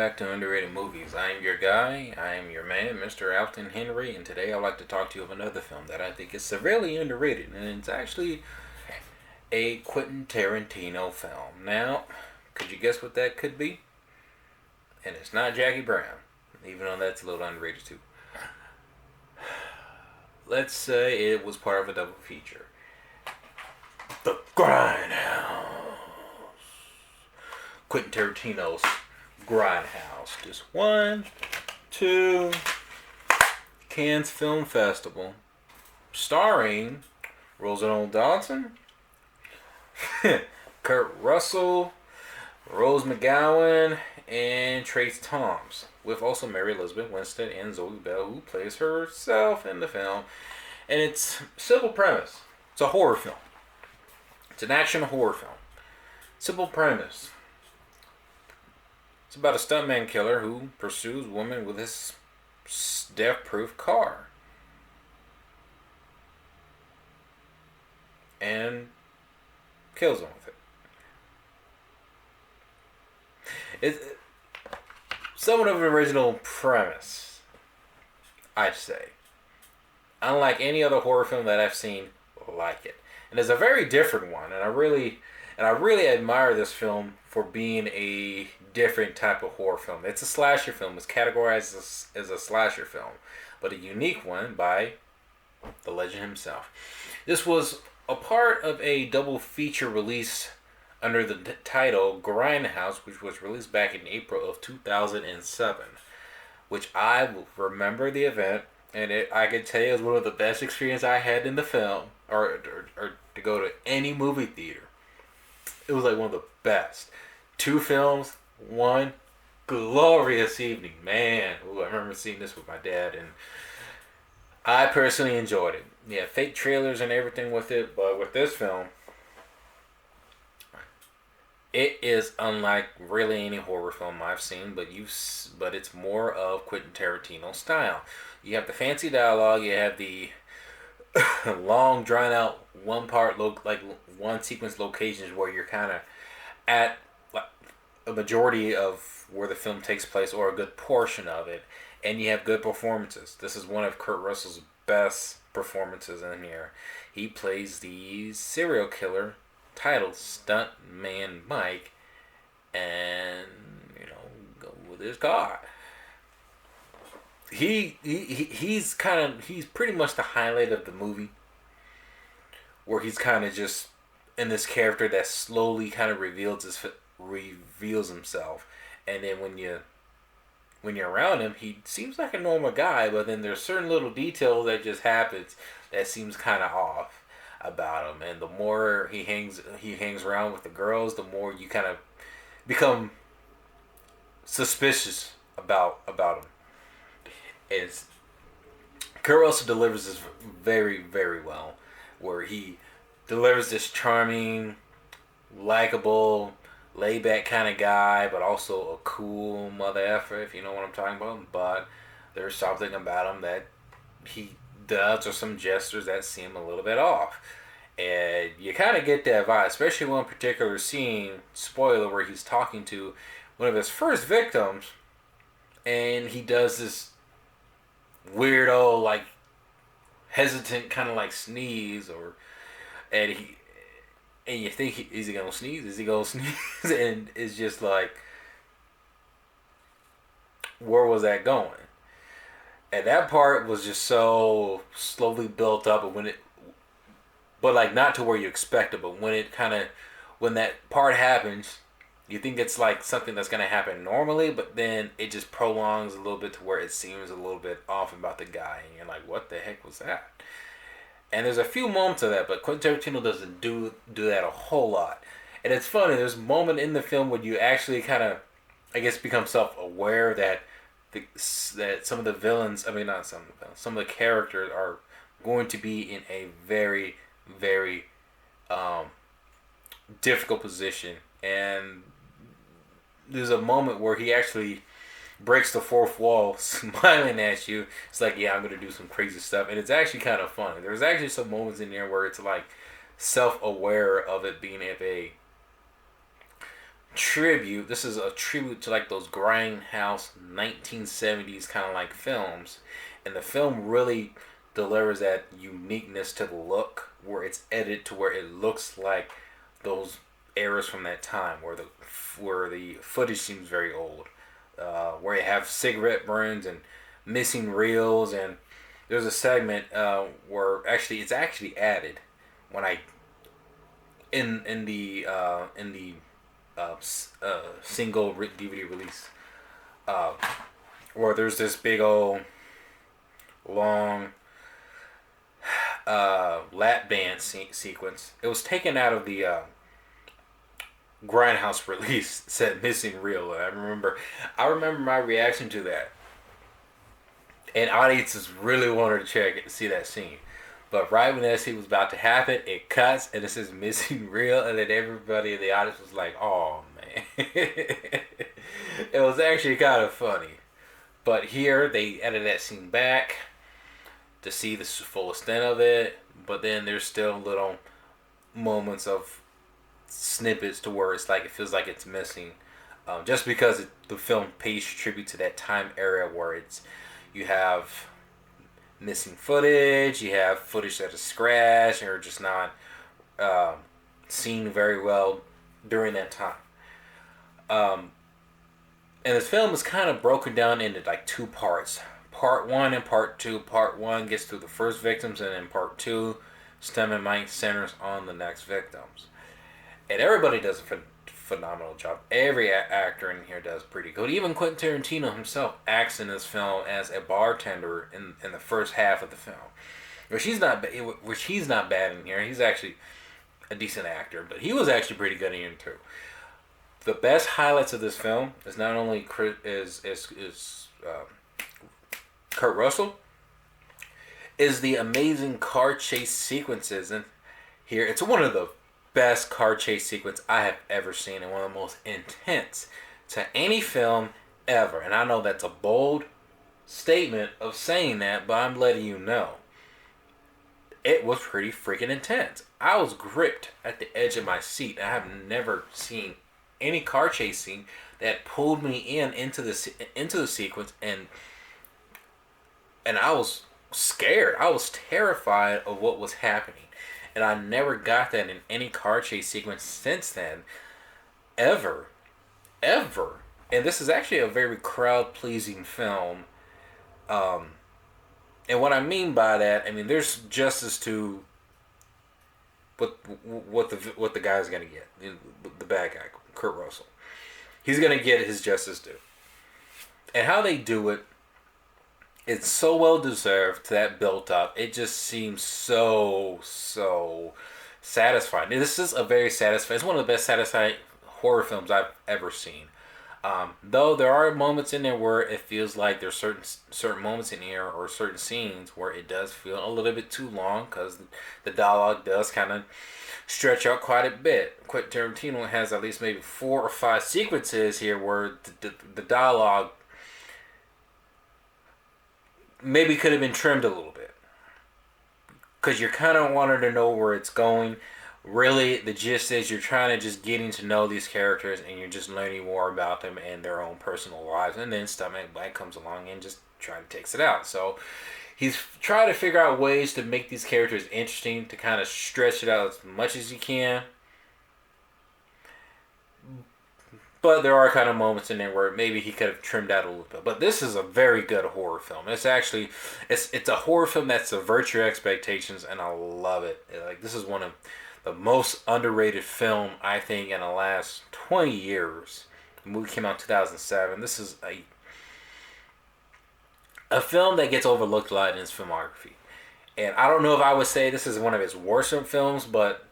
back to Underrated Movies. I am your guy, I am your man, Mr. Alton Henry, and today I'd like to talk to you of another film that I think is severely underrated, and it's actually a Quentin Tarantino film. Now, could you guess what that could be? And it's not Jackie Brown, even though that's a little underrated too. Let's say it was part of a double feature. The Grindhouse. Quentin Tarantino's Grindhouse. Just 1, 2, Cannes Film Festival. Starring Rosario Dawson, Kurt Russell, Rose McGowan, and Trace Thoms. With also Mary Elizabeth Winstead and Zoe Bell, who plays herself in the film. And it's simple premise. It's a horror film. It's an action horror film. Simple premise. It's about a stuntman killer who pursues women with his death-proof car. And kills them with it. It's somewhat of an original premise, I'd say. Unlike any other horror film that I've seen like it. And it's a very different one, and I really admire this film for being a different type of horror film. It's a slasher film. It's categorized as a slasher film, but a unique one by the legend himself. This was a part of a double feature release under the title Grindhouse, which was released back in April of 2007, which I will remember the event, and I could tell you it was one of the best experiences I had in the film, or to go to any movie theater. It was like one of the best. 2 films, 1 glorious evening. Man, ooh, I remember seeing this with my dad, and I personally enjoyed it. Yeah, fake trailers and everything with it, but with this film, it is unlike really any horror film I've seen, but it's more of Quentin Tarantino style. You have the fancy dialogue, you have the long drawn out one sequence locations where you're kind of at a majority of where the film takes place, or a good portion of it, and you have good performances. This is one of Kurt Russell's best performances in here. He plays the serial killer titled Stuntman Mike, and go with his car. He's pretty much the highlight of the movie, where he's kind of just in this character that slowly kind of reveals himself, and then when you're around him, he seems like a normal guy, but then there's certain little details that just happens that seems kind of off about him, and the more he hangs around with the girls, the more you kind of become suspicious about him. Kurt Russell delivers this very, very well, where he delivers this charming, likable, laid-back kind of guy, but also a cool mother effer, if you know what I'm talking about. But there's something about him that he does, or some gestures that seem a little bit off. And you kind of get that vibe, especially one particular scene, spoiler, where he's talking to one of his first victims, and he does this weirdo, like, hesitant kind of like sneeze, and you think, is he gonna sneeze? Is he gonna sneeze? And it's just like, where was that going? And that part was just so slowly built up, but like not to where you expect it. But when that part happens, you think it's like something that's gonna happen normally, but then it just prolongs a little bit to where it seems a little bit off about the guy, and you're like, what the heck was that? And there's a few moments of that, but Quentin Tarantino doesn't do that a whole lot. And it's funny, there's a moment in the film where you actually kind of, I guess, become self-aware that some of the villains, some of the characters are going to be in a very, very difficult position. And there's a moment where he actually breaks the fourth wall, smiling at you. It's like, yeah, I'm gonna do some crazy stuff, and it's actually kind of funny. There's actually some moments in there where it's like self-aware of it being a tribute. This is a tribute to like those Grindhouse 1970s kind of like films, and the film really delivers that uniqueness to the look, where it's edited to where it looks like those eras from that time, where the footage seems very old, where you have cigarette burns and missing reels, and there's a segment where actually it's actually added when I in the single DVD release, uh, where there's this big old long lap dance sequence. It was taken out of the Grindhouse release. Said missing reel. I remember my reaction to that, and audiences really wanted to see that scene. But right when that scene was about to happen, it cuts and it says missing reel, and then everybody in the audience was like, "Oh man!" It was actually kind of funny. But here they edited that scene back to see the full extent of it. But then there's still little moments of snippets to where it's like it feels like it's missing, just because the film pays tribute to that time era where you have missing footage, you have footage that is scratched or just not seen very well during that time. And this film is kind of broken down into like two parts. Part 1 and Part 2. Part 1 gets through the first victims, and then Part 2, Stuntman Mike centers on the next victims. And everybody does a phenomenal job. Every actor in here does pretty good. Even Quentin Tarantino himself acts in this film as a bartender in the first half of the film, which he's not bad in here. He's actually a decent actor, but he was actually pretty good in here too. The best highlights of this film is not only Kurt Russell, is the amazing car chase sequences in here. It's one of the best car chase sequence I have ever seen, and one of the most intense to any film ever. And I know that's a bold statement of saying that, but I'm letting you know it was pretty freaking intense. I was gripped at the edge of my seat. I have never seen any car chase scene that pulled me into the sequence, and I was scared. I was terrified of what was happening. And I never got that in any car chase sequence since then. Ever. Ever. And this is actually a very crowd-pleasing film. And what I mean by that, I mean, there's justice to what the guy's going to get. The bad guy, Kurt Russell. He's going to get his justice due. And how they do it, it's so well deserved, that built up. It just seems so satisfying. This is a very satisfying. It's one of the best satisfying horror films I've ever seen. Though there are moments in there where it feels like there's certain moments in here or certain scenes where it does feel a little bit too long, because the dialogue does kind of stretch out quite a bit. Quentin Tarantino has at least maybe 4 or 5 sequences here where the dialogue maybe could have been trimmed a little bit, because you're kind of wanting to know where it's going. Really, the gist is you're trying to just getting to know these characters, and you're just learning more about them and their own personal lives. And then Stuntman Mike comes along and just trying to takes it out. So he's trying to figure out ways to make these characters interesting, to kind of stretch it out as much as you can. But there are kind of moments in there where maybe he could have trimmed out a little bit. But this is a very good horror film. It's actually, it's a horror film that subverts your expectations, and I love it. Like, this is one of the most underrated film, I think, in the last 20 years. The movie came out in 2007. This is a film that gets overlooked a lot in his filmography. And I don't know if I would say this is one of his worst films, but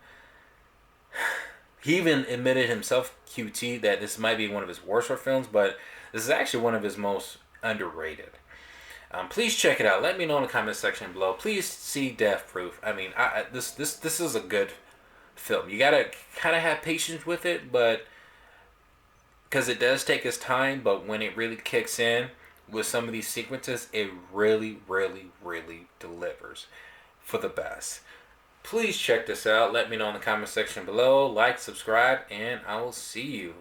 he even admitted himself, QT, that this might be one of his worst films, but this is actually one of his most underrated. Please check it out. Let me know in the comment section below. Please see Death Proof. I mean, this is a good film. You gotta kind of have patience with it, but because it does take its time. But when it really kicks in with some of these sequences, it really, really, really delivers for the best. Please check this out. Let me know in the comment section below. Like, subscribe, and I will see you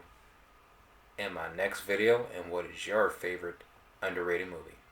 in my next video. And what is your favorite underrated movie?